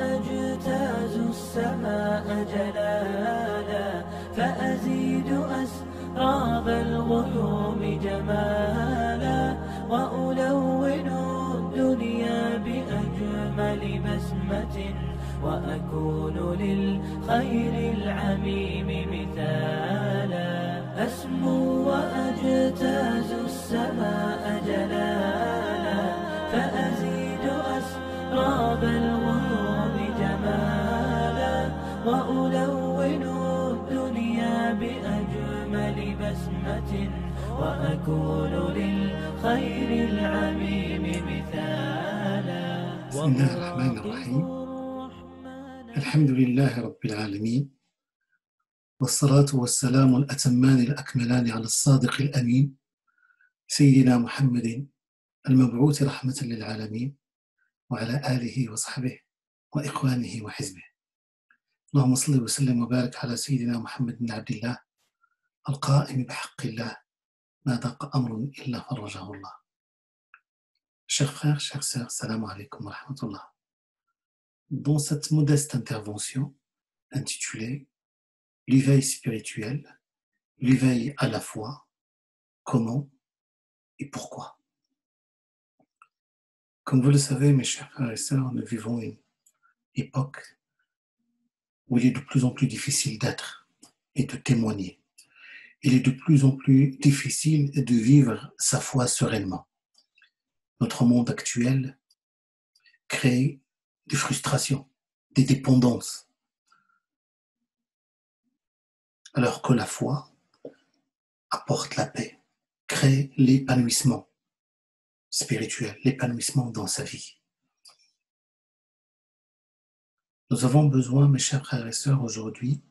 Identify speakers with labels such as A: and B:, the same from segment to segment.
A: وأجتاز السماء جلالا فأزيد أسراب الغيوم جمالا وألون الدنيا بأجمل بسمة وأكون للخير العميم مثالا أسمو وأجتاز السماء جلالا فأزيد أسراب الغيوم جمالا وألون الدنيا بأجمل بسمة وأكون للخير العميم مثالا.
B: بسم الله الرحمن الرحيم. الحمد لله رب العالمين، والصلاة والسلام الأتمان الأكملان على الصادق الأمين سيدنا محمد المبعوث رحمة للعالمين وعلى آله وصحبه وإخوانه وحزبه. اللهم صل وسلم وبارك على سيدنا محمد بن عبد الله القائم بحق الله ما ضاق أمر إلا فرجه الله. Chers frères, chères sœurs, salam alaikum wa rahmatullah. Dans cette modeste intervention intitulée l'éveil spirituel, l'éveil à la foi, comment et pourquoi. Comme vous le savez, mes chers frères et sœurs, nous vivons une époque où il est de plus en plus difficile d'être et de témoigner. Il est de plus en plus difficile de vivre sa foi sereinement. Notre monde actuel crée des frustrations, des dépendances, alors que la foi apporte la paix, crée l'épanouissement spirituel, l'épanouissement dans sa vie. Nous avons besoin, mes chers frères et sœurs, aujourd'hui,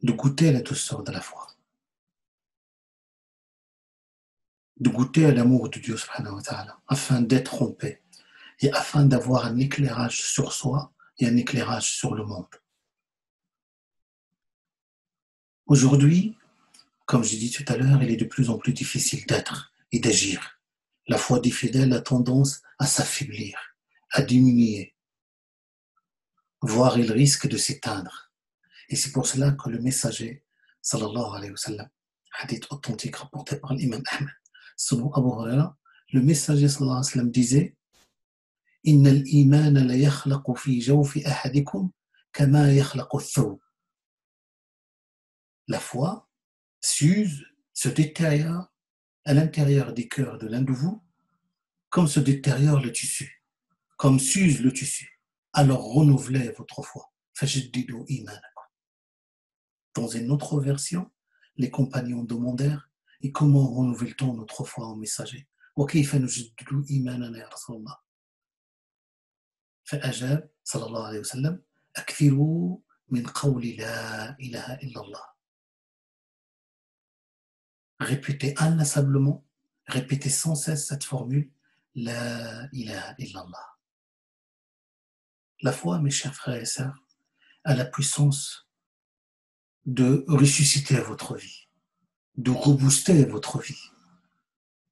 B: de goûter la douceur de la foi, de goûter à l'amour de Dieu subhanahu wa ta'ala, afin d'être en paix et afin d'avoir un éclairage sur soi et un éclairage sur le monde. Aujourd'hui, comme j'ai dit tout à l'heure, il est de plus en plus difficile d'être et d'agir. La foi des fidèles a tendance à s'affaiblir, à diminuer, voire il risque de s'éteindre. Et c'est pour cela que le messager, sallallahu alayhi wa sallam, hadith authentique rapporté par l'imam Ahmed, selon Abu Huraira, le messager sallallahu alayhi wa sallam disait « Inna al-iman la yakhlaqu fi jawfi ahadikum kama yakhlaqu ath-thawb » La foi s'use, se détériore à l'intérieur du cœur de l'un de vous, comme se détériore le tissu, comme s'use le tissu. Alors renouvelez votre foi. Fajaddidu imanakum. Dans une autre version, les compagnons demandèrent « Et comment renouvelle-t-on notre foi au messager ?» Wa kayfa nujaddidu imanana ya Rasulallah. فأجاب صلى الله عليه وسلم أكثروا من قول لا إله إلا الله. Répétez inlassablement, répétez sans cesse cette formule La ilaha illallah. La foi, mes chers frères et sœurs, a la puissance de ressusciter votre vie, de rebooster votre vie,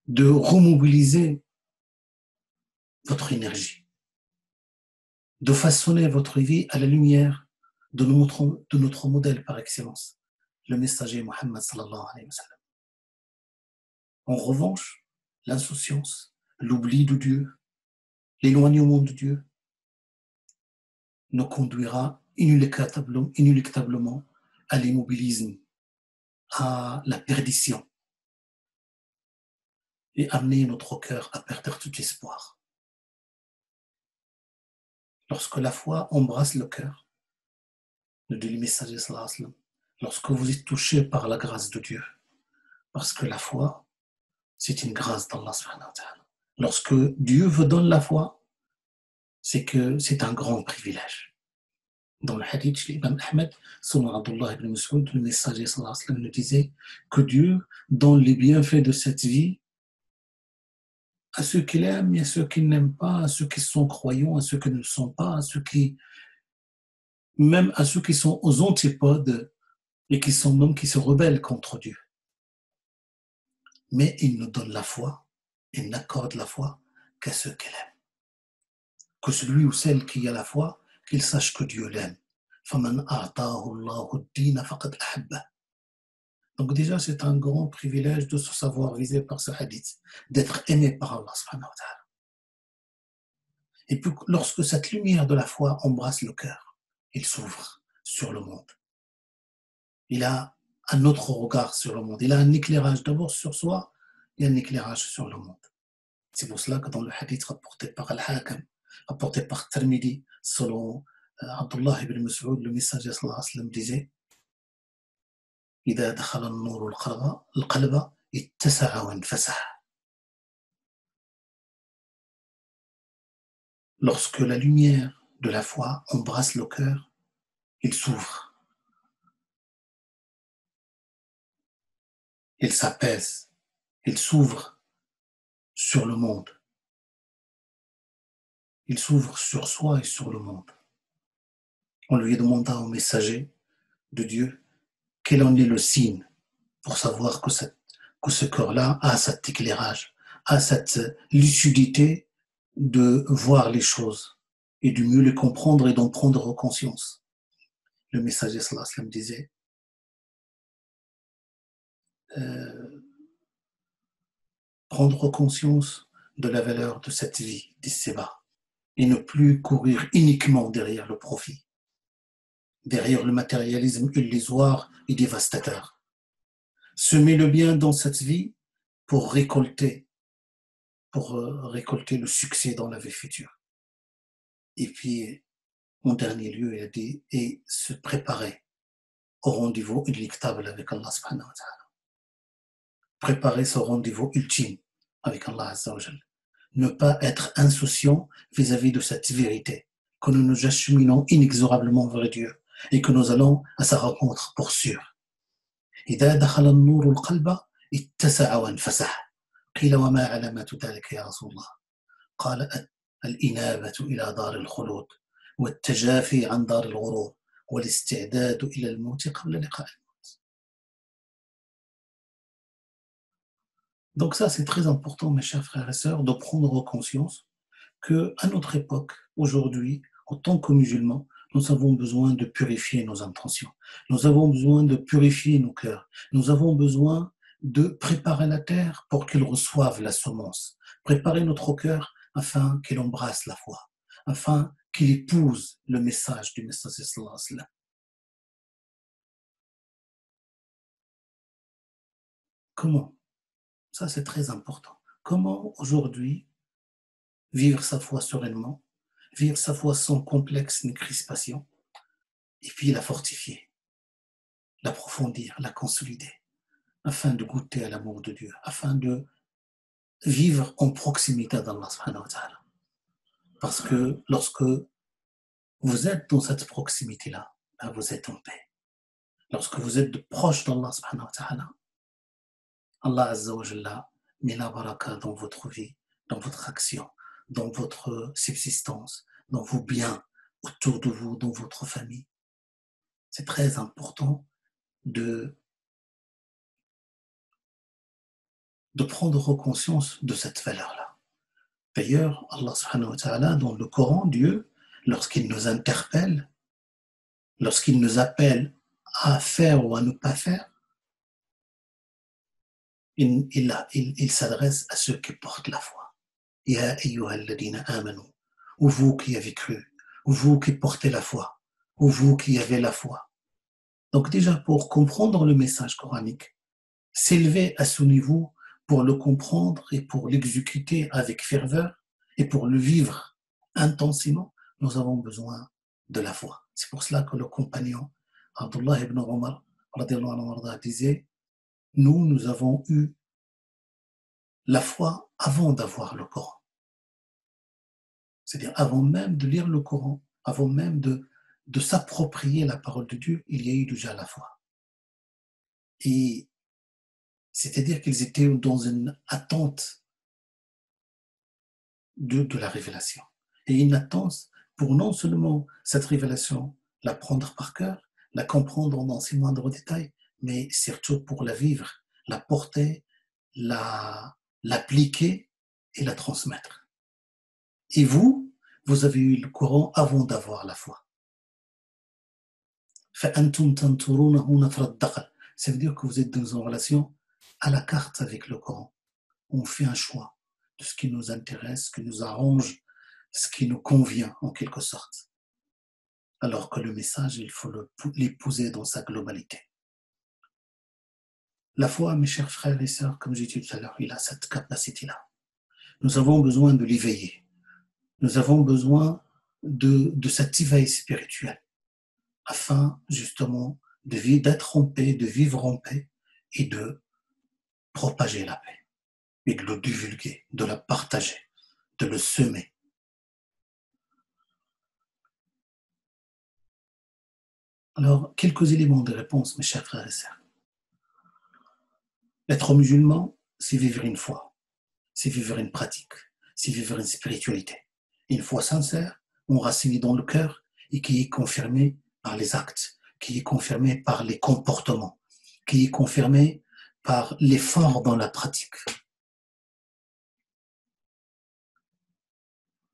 B: de remobiliser votre énergie, de façonner votre vie à la lumière de notre modèle par excellence, le messager Muhammad sallallahu alayhi wa sallam. En revanche, l'insouciance, l'oubli de Dieu, l'éloignement de Dieu nous conduira inéluctablement à l'immobilisme, à la perdition et amener notre cœur à perdre tout espoir. Lorsque la foi embrasse le cœur, nous dit le messager sallallahu alayhi wa sallam, lorsque vous êtes touché par la grâce de Dieu, parce que la foi, c'est une grâce d'Allah subhanahu wa ta'ala. Lorsque Dieu vous donne la foi, c'est que c'est un grand privilège. Dans le hadith de l'imam Ahmed, selon Abdullah ibn Mas'ud, le messager sallallahu alayhi wa sallam nous disait que Dieu donne les bienfaits de cette vie à ceux qui l'aiment et à ceux qui n'aiment pas, à ceux qui sont croyants, à ceux qui ne le sont pas, même à ceux qui sont aux antipodes et qui se rebellent contre Dieu. Mais il nous donne la foi, il n'accorde la foi qu'à ceux qu'il aime. Que celui ou celle qui a la foi, qu'il sache que Dieu l'aime. فَمَنْ أَعْطَاهُ اللَّهُ الدِّينَ فَقَدْ أَحَبَّهُ. Donc déjà, c'est un grand privilège de se savoir visé par ce hadith, d'être aimé par Allah subhanahu wa ta'ala. Et puis, lorsque cette lumière de la foi embrasse le cœur, il s'ouvre sur le monde. Il a un autre regard sur le monde. Il a un éclairage d'abord sur soi et un éclairage sur le monde. C'est pour cela que dans le hadith rapporté par Al-Hakam, rapporté par Tirmidhi, selon Abdullah ibn Mas'ud, le messager sallallahu alayhi wa sallam disait إذا دخل النور القلب اتسع وانفسح. Lorsque la lumière de la foi embrasse le cœur, il s'ouvre, il s'apaise, il s'ouvre sur le monde. Il s'ouvre sur soi et sur le monde. On lui demanda au messager de Dieu quel en est le signe pour savoir que ce cœur-là a cet éclairage, a cette lucidité de voir les choses et de mieux les comprendre et d'en prendre conscience. Le messager sallallahu alayhi wa sallam disait prendre conscience de la valeur de cette vie d'ici-bas et ne plus courir uniquement derrière le profit, derrière le matérialisme illusoire et dévastateur. Semer le bien dans cette vie pour récolter le succès dans la vie future. Et puis, en dernier lieu, il a dit, et se préparer au rendez-vous inéluctable avec Allah subhanahu wa ta'ala. Préparer ce rendez-vous ultime avec Allah azza wa jalla. Ne pas être insouciant vis-à-vis de cette vérité, que nous nous acheminons inexorablement vers Dieu et que nous allons à sa rencontre pour sûr. إذا دخل النور القلب اتسع وانفسح. قيل وما علامة ذلك يا رسول الله؟ قال الإنابة إلى دار الخلود والتجافي عن دار الغرور والاستعداد إلى الموت قبل لقاء الموت. Donc ça, c'est très important, mes chers frères et sœurs, de prendre conscience qu'à notre époque, aujourd'hui, en tant que musulmans, nous avons besoin de purifier nos intentions. Nous avons besoin de purifier nos cœurs. Nous avons besoin de préparer la terre pour qu'elle reçoive la semence. Préparer notre cœur afin qu'il embrasse la foi, afin qu'il épouse le message du messager sallallahu alayhi wa sallam. Comment? Ça, c'est très important. Comment aujourd'hui vivre sa foi sereinement, vivre sa foi sans complexe ni crispation, et puis la fortifier, l'approfondir, la consolider, afin de goûter à l'amour de Dieu, afin de vivre en proximité d'Allah subhanahu wa ta'ala. Parce que lorsque vous êtes dans cette proximité-là, vous êtes en paix. Lorsque vous êtes proche d'Allah subhanahu wa ta'ala, Allah azza wa jalla met la baraka dans votre vie, dans votre action, dans votre subsistance, dans vos biens, autour de vous, dans votre famille. C'est très important de prendre conscience de cette valeur-là. D'ailleurs, Allah subhanahu wa ta'ala, dans le Coran, Dieu, lorsqu'il nous interpelle, lorsqu'il nous appelle à faire ou à ne pas faire, il s'adresse à ceux qui portent la foi. Ya ayyuhal ladina amanu, ou vous qui avez cru, ou vous qui portez la foi, ou vous qui avez la foi. Donc déjà, pour comprendre le message coranique, s'élever à ce niveau pour le comprendre et pour l'exécuter avec ferveur et pour le vivre intensément, nous avons besoin de la foi. C'est pour cela que le compagnon Abdullah ibn Omar disait, nous avons eu la foi avant d'avoir le Coran. C'est-à-dire avant même de lire le Coran, avant même de s'approprier la parole de Dieu, il y a eu déjà la foi. Et c'est-à-dire qu'ils étaient dans une attente de la révélation. Et une attente pour non seulement cette révélation, la prendre par cœur, la comprendre dans ses moindres détails, mais surtout pour la vivre, la porter, l'appliquer et la transmettre. Et vous, vous avez eu le Coran avant d'avoir la foi. فأنتم تنطرونه نطر الدقل. Ça veut dire que vous êtes dans une relation à la carte avec le Coran. On fait un choix de ce qui nous intéresse, ce qui nous arrange, ce qui nous convient en quelque sorte. Alors que le message, il faut l'épouser dans sa globalité. La foi, mes chers frères et sœurs, comme j'ai dit tout à l'heure, il a cette capacité-là. Nous avons besoin de l'éveiller. Nous avons besoin de cet éveil spirituel afin justement d'être en paix, de vivre en paix et de propager la paix et de le divulguer, de la partager, de le semer. Alors, quelques éléments de réponse, mes chers frères et sœurs. Être musulman, c'est vivre une foi, c'est vivre une pratique, c'est vivre une spiritualité. Une foi sincère, enracinée dans le cœur et qui est confirmée par les actes, qui est confirmée par les comportements, qui est confirmée par l'effort dans la pratique.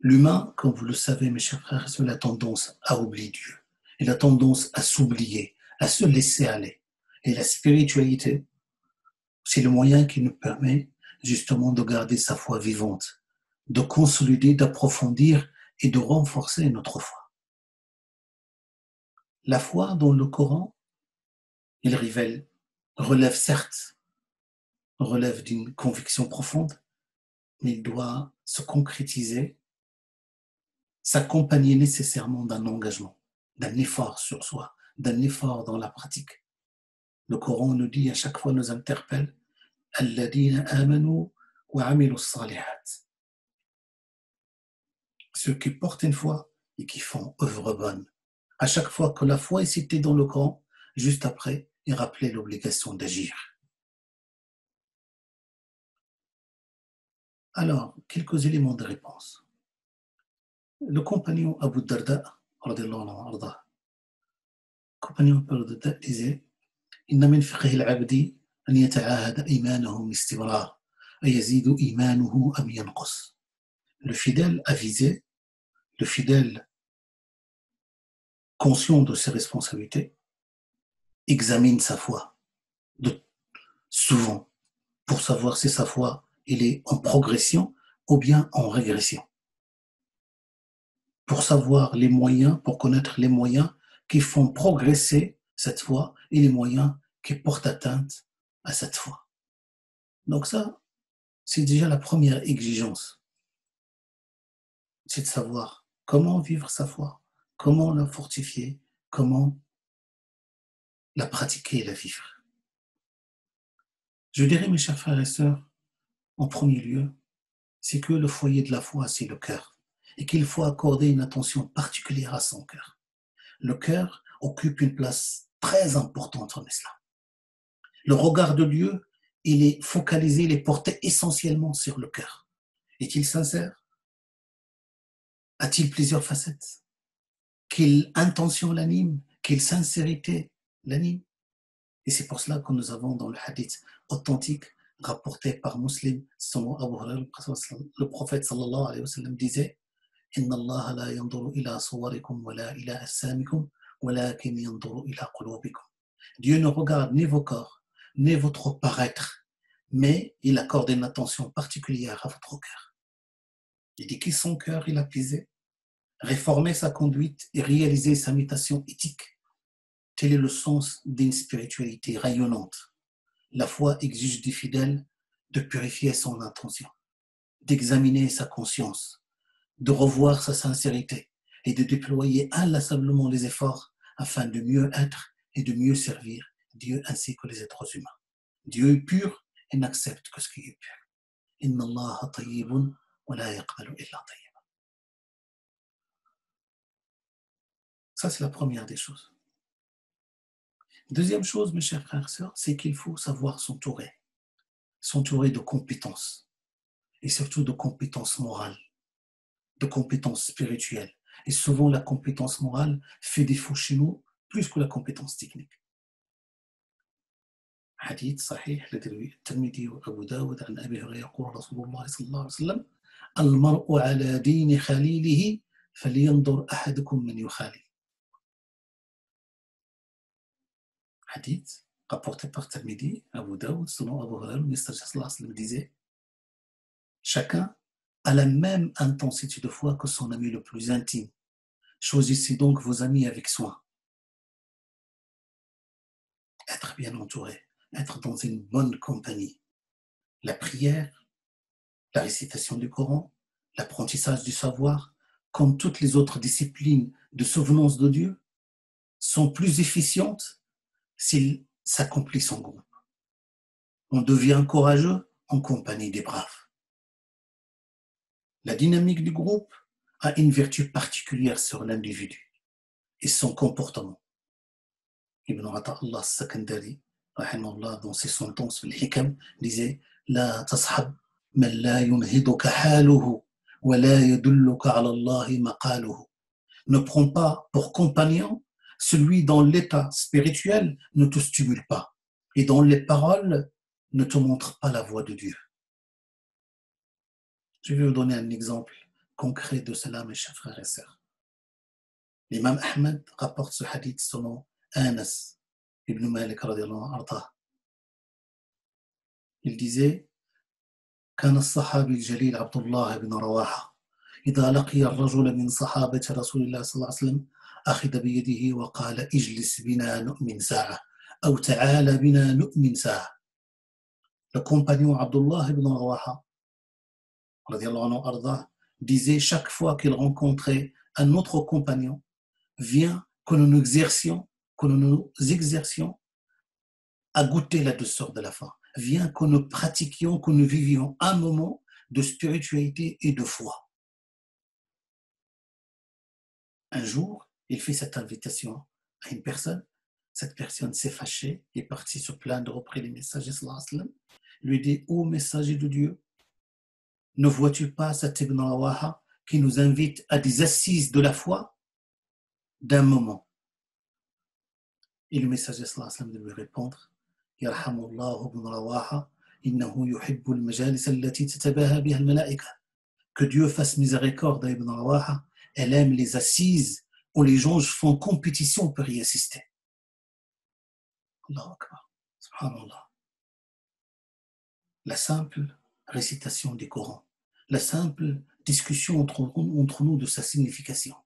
B: L'humain, comme vous le savez, mes chers frères et sœurs, a tendance à oublier Dieu. Il a tendance à s'oublier, à se laisser aller. Et la spiritualité, c'est le moyen qui nous permet justement de garder sa foi vivante, de consolider, d'approfondir et de renforcer notre foi. La foi dans le Coran, il relève certes, relève d'une conviction profonde, mais il doit se concrétiser, s'accompagner nécessairement d'un engagement, d'un effort sur soi, d'un effort dans la pratique. Le Coran nous dit à chaque fois, nous interpelle, الذين آمنوا وعملوا الصالحات. Ceux qui portent une foi et qui font œuvre bonne. À chaque fois que la foi est citée dans le Coran, juste après, il rappelait l'obligation d'agir. Alors, quelques éléments de réponse. Le compagnon Abu Darda, le compagnon Abu Darda disait إن من فقه العبد أن يتعاهد إيمانه باستمرار أيزيد إيمانه أم ينقص. Le fidèle avisé, le fidèle conscient de ses responsabilités, examine sa foi souvent pour savoir si sa foi elle est en progression ou bien en régression. Pour savoir les moyens, pour connaître les moyens qui font progresser cette foi et les moyens qui portent atteinte à cette foi. Donc ça, c'est déjà la première exigence. C'est de savoir comment vivre sa foi, comment la fortifier, comment la pratiquer et la vivre. Je dirais, mes chers frères et sœurs, en premier lieu, c'est que le foyer de la foi, c'est le cœur, et qu'il faut accorder une attention particulière à son cœur. Le cœur occupe une place très importante en islam. Le regard de Dieu, il est focalisé, il est porté essentiellement sur le cœur. Est-il sincère? A-t-il plusieurs facettes? Quelle intention l'anime? Quelle sincérité l'anime? Et c'est pour cela que nous avons dans le hadith authentique rapporté par Muslim, le prophète sallallahu alayhi wa sallam disait Inna Allah la yanduru ila suwarikum wa la ila assamikum walakin yanduru ila qulubikum. Dieu ne regarde ni vos corps, ni votre paraître, mais il accorde une attention particulière à votre cœur. Il dit que son cœur il a plaisé, réformer sa conduite et réaliser sa mutation éthique. Tel est le sens d'une spiritualité rayonnante. La foi exige des fidèles de purifier son intention, d'examiner sa conscience, de revoir sa sincérité et de déployer inlassablement les efforts afin de mieux être et de mieux servir Dieu ainsi que les êtres humains. Dieu est pur et n'accepte que ce qui est pur. Inna Allah tayyibun wa la yaqbalu illa tayyiban. Ça, c'est la première des choses. Deuxième chose, mes chers frères et sœurs, c'est qu'il faut savoir s'entourer de compétences, et surtout de compétences morales, de compétences spirituelles. Et souvent, la compétence morale fait défaut chez nous plus que la compétence technique. Hadith sahih, الترمذي وأبو داود عن أبي هريرة يقول رسول الله صلى الله عليه وسلم المرء على دين خليله فلينظر أحدكم من يخالي. Hadith rapporté par Tirmidhi, Abu Daoud, selon Abu Hurairah, le messager sallallahu alayhi wa sallam disait: chacun a la même intensité de foi que son ami le plus intime. Choisissez donc vos amis avec soin. Être bien entouré, être dans une bonne compagnie. La prière, la récitation du Coran, l'apprentissage du savoir, comme toutes les autres disciplines de souvenance de Dieu, sont plus efficientes s'ils s'accomplissent en groupe. On devient courageux en compagnie des braves. La dynamique du groupe a une vertu particulière sur l'individu et son comportement. Ibn Ata'Allah al-Sakandari, rahimahullah, dans ses sentences, le Hikam, disait: La tashab man la yunhiduka haluhu wa la yadulluka ala Allahi maqaluhu. Ne prends pas pour compagnon celui dont l'état spirituel ne te stimule pas et dont les paroles ne te montrent pas la voie de Dieu. Je vais vous donner un exemple concret de cela, mes chers frères et sœurs. L'imam Ahmed rapporte ce hadith selon Anas ibn Malik radiyallahu anhu. Il disait: كان الصحابي الجليل عبد الله بن رواحة إذا لقي الرجل من صحابة رسول الله صلى الله عليه وسلم أخذ بيده وقال: اجلس بنا نؤمن ساعة أو تعال بنا نؤمن ساعة. Le compagnon Abdullah ibn Rawaha disait chaque fois qu'il rencontrait un autre compagnon: viens que nous nous exercions à goûter la douceur de la faim. Viens que nous pratiquions, que nous vivions un moment de spiritualité et de foi. Un jour, il fait cette invitation à une personne. Cette personne s'est fâchée, est partie se plaindre auprès des messagers sallallahu alayhi wa sallam. Lui dit: ô messager de Dieu, ne vois-tu pas cet Ibn Rawaha qui nous invite à des assises de la foi d'un moment? Et le messager sallallahu alayhi wa sallam de lui répondre: Yarhamullahu ibn Rawaha, innahu yuhibbu al-majalis allati tatabaha biha al-malaika. Que Dieu fasse miséricorde à Ibn Rawaha, elle aime les assises où les anges font compétition pour y assister. Allahu Akbar, subhanallah. La simple récitation du Coran, la simple discussion entre nous de sa signification,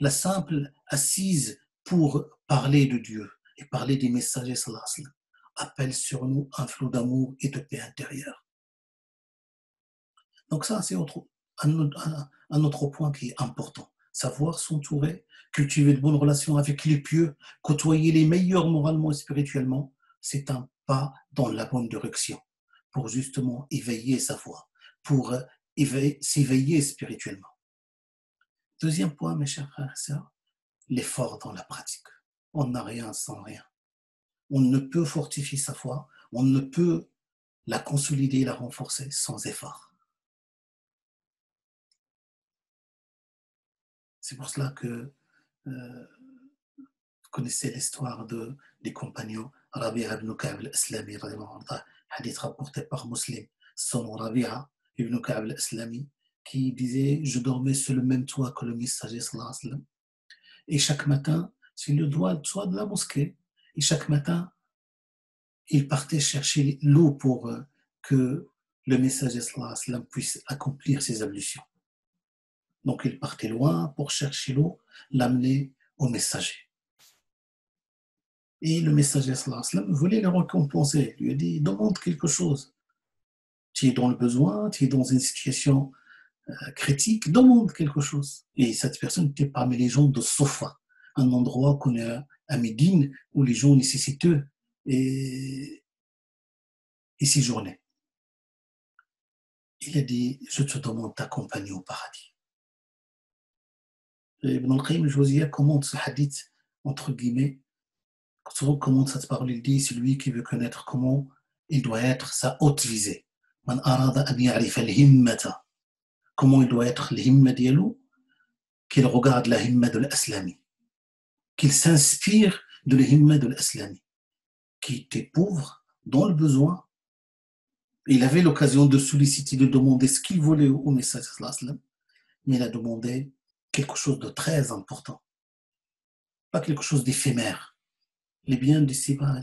B: la simple assise pour parler de Dieu et parler des messagers sallallahu alayhi wa sallam appelle sur nous un flot d'amour et de paix intérieure. Donc ça, c'est un autre point qui est important. Savoir s'entourer, cultiver de bonnes relations avec les pieux, côtoyer les meilleurs moralement et spirituellement, c'est un pas dans la bonne direction pour justement éveiller sa foi, pour s'éveiller spirituellement. Deuxième point, mes chers frères et sœurs, l'effort dans la pratique. On n'a rien sans rien. On ne peut fortifier sa foi, on ne peut la consolider et la renforcer sans effort. C'est pour cela que vous connaissez l'histoire des compagnons Rabi'a ibn Ka'b al-Aslami, hadith rapporté par Muslim, selon Rabi'a ibn Ka'b al-Aslami, qui disait: je dormais sur le même toit que le messager sallallahu alayhi wa sallam, et chaque matin, c'est le toit de la mosquée, et chaque matin, il partait chercher l'eau pour que le messager sallallahu alayhi wa sallam puisse accomplir ses ablutions. Donc il partait loin pour chercher l'eau, l'amener au messager. Et le messager sallallahu alayhi wa sallam voulait le récompenser. Il lui a dit: demande quelque chose. Tu es dans le besoin, tu es dans une situation critique, demande quelque chose. Et cette personne était parmi les gens de Sofa, un endroit qu'on a à Médine où les gens nécessiteux et séjournaient. Il a dit: je te demande d'accompagner au paradis. Et Ibn al-Qayyim al-Jawziyya commente ce hadith, entre guillemets, commente cette parole. Il dit: celui qui veut connaître comment il doit être sa haute visée. Man arada an ya'rifa al-himmata. Comment il doit être l'himma dialou, qu'il regarde la himma de l'Aslami, qu'il s'inspire de l'himma de l'Aslami, qui était pauvre, dans le besoin. Il avait l'occasion de solliciter, de demander ce qu'il voulait au message, mais il a demandé quelque chose de très important, pas quelque chose d'éphémère. Les biens d'ici-bas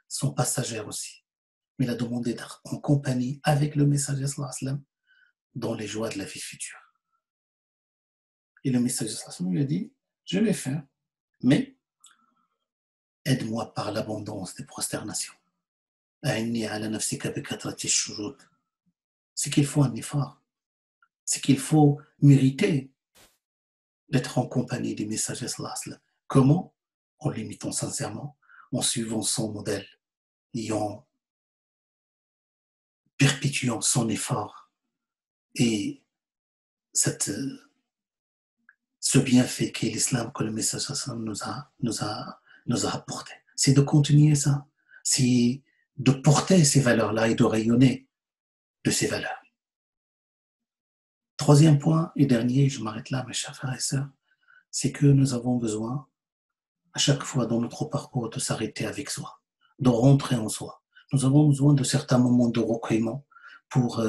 B: sont passagers aussi. Mais il a demandé d'être en compagnie avec le messager sallallahu alayhi wa sallam dans les joies de la vie future. Et le messager sallallahu alayhi wa sallam lui a dit, je vais faire, mais aide-moi par l'abondance des prosternations. C'est qu'il faut un effort, c'est qu'il faut mériter d'être en compagnie des messagers sallallahu alayhi wa sallam. Comment? En l'imitant sincèrement, en suivant son modèle et en perpétuant son effort et ce bienfait qu'est l'islam que le messager sallallahu alayhi wa sallam nous a apporté. C'est de continuer ça, c'est de porter ces valeurs-là et de rayonner de ces valeurs. Troisième point et dernier, je m'arrête là mes chers frères et sœurs, c'est que nous avons besoin à chaque fois dans notre parcours de s'arrêter avec soi, de rentrer en soi. Nous avons besoin de certains moments de recueillement pour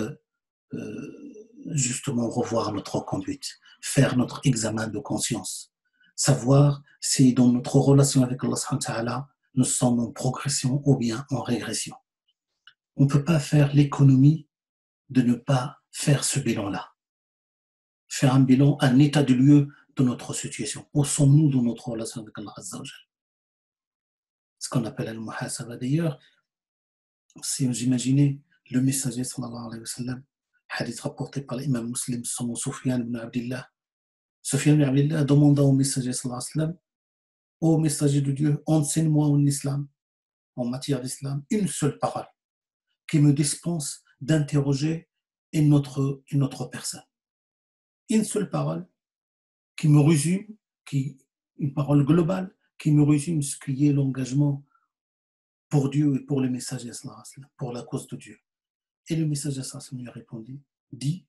B: justement revoir notre conduite, faire notre examen de conscience, savoir si dans notre relation avec Allah subhanahu wa ta'ala, nous sommes en progression ou bien en régression. On ne peut pas faire l'économie de ne pas faire ce bilan-là. Faire un bilan, un état de lieu de notre situation. Où sommes-nous dans notre relation avec Allah Azza wa Jal? Ce qu'on appelle al-muhasaba. D'ailleurs, si vous imaginez le messager sallallahu alayhi wa sallam, hadith rapporté par l'imam muslim, son Sufyan ibn Abdillah. Sufyan ibn Abdillah demanda au messager sallallahu alayhi wa sallam, ô messager de Dieu, enseigne-moi en islam, en matière d'islam, une seule parole qui me dispense d'interroger une autre personne. Une seule parole qui me résume, une parole globale qui me résume ce qui est l'engagement pour Dieu et pour le messager, pour la cause de Dieu. Et le messager lui a répondu, dit,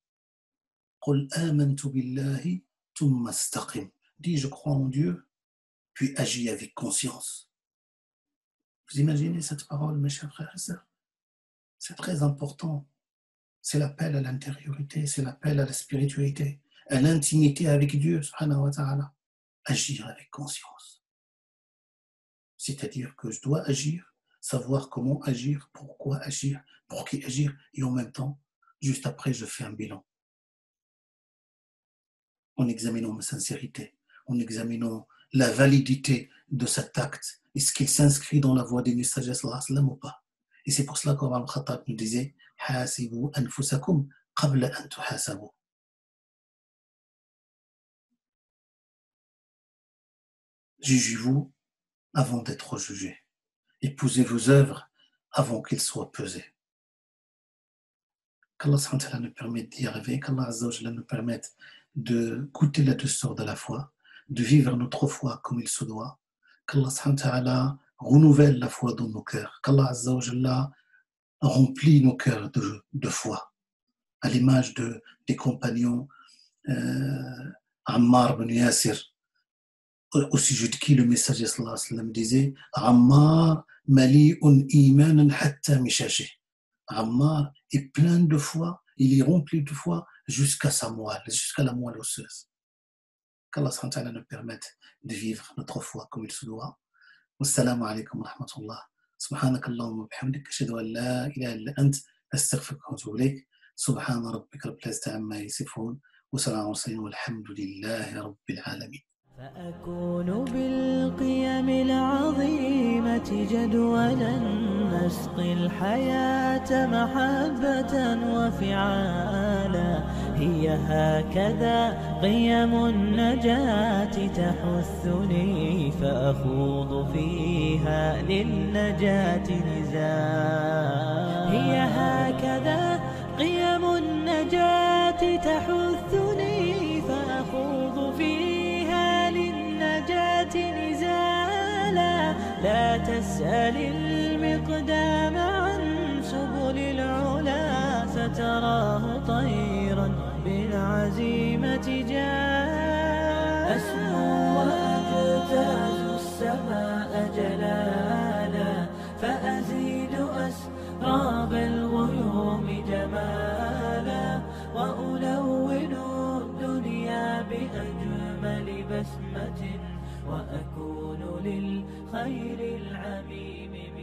B: قُلْ آمَنْتُ بِاللَّهِ ثُمَّ اسْتَقِمْ. Dit, je crois en Dieu, puis agis avec conscience. Vous imaginez cette parole, mes chers frères et sœurs? C'est très important. C'est l'appel à l'intériorité, c'est l'appel à la spiritualité, à l'intimité avec Dieu, subhanahu wa ta'ala. Agir avec conscience. C'est-à-dire que je dois agir, savoir comment agir, pourquoi agir, pour qui agir, et en même temps, juste après, je fais un bilan. En examinant ma sincérité, en examinant la validité de cet acte, est-ce qu'il s'inscrit dans la voie des messagers sallallahu alayhi wa sallam ou pas? Et c'est pour cela qu'Omar al-Khattab nous disait Hasibu anfusakum qabla an tuhasabu. Jugez-vous avant d'être jugé. Épousez vos œuvres avant qu'elles soient pesées. Qu'Allah subhanahu wa ta'ala nous permette d'y arriver, qu'Allah azza wa jalla nous permette de goûter la douceur de la foi, de vivre notre foi comme il se doit, qu'Allah subhanahu wa ta'ala renouvelle la foi dans nos cœurs, qu'Allah azza wa jalla remplit nos cœurs de foi, à l'image des compagnons Ammar ibn Yasir, au sujet de qui le messager sallallahu alayhi wa sallam disait Ammar mali'un imanan hatta mishashi. Ammar est plein de foi, il est rempli de foi jusqu'à sa moelle, jusqu'à la moelle osseuse. Qu'Allah subhanahu wa ta'ala nous permette de vivre notre foi comme il se doit. Wassalamu alaikum wa rahmatullah. سبحانك اللهم وبحمدك أشهد أن لا إله إلا أنت أستغفرك وأتوب إليك سبحان ربك رب العزة عما يصفون وسلام على المرسلين والحمد لله رب العالمين.
A: فأكون بالقيم العظيمة جدولا نسقي الحياة محبة وفعالا هي هكذا قيم النجاة تحثني فأخوض فيها للنجاة نزالا هي هكذا قيم النجاة تحثني فأخوض فيها للنجاة نزالا لا تسأل المقدام عن سبل العلا ستراه طيرا بالعزيمة جاء أسمو وأجتاز السماء جلالا فأزيد أسراب الغيوم جمالا وألون الدنيا بأجمل بسمة وأكون للخير العميم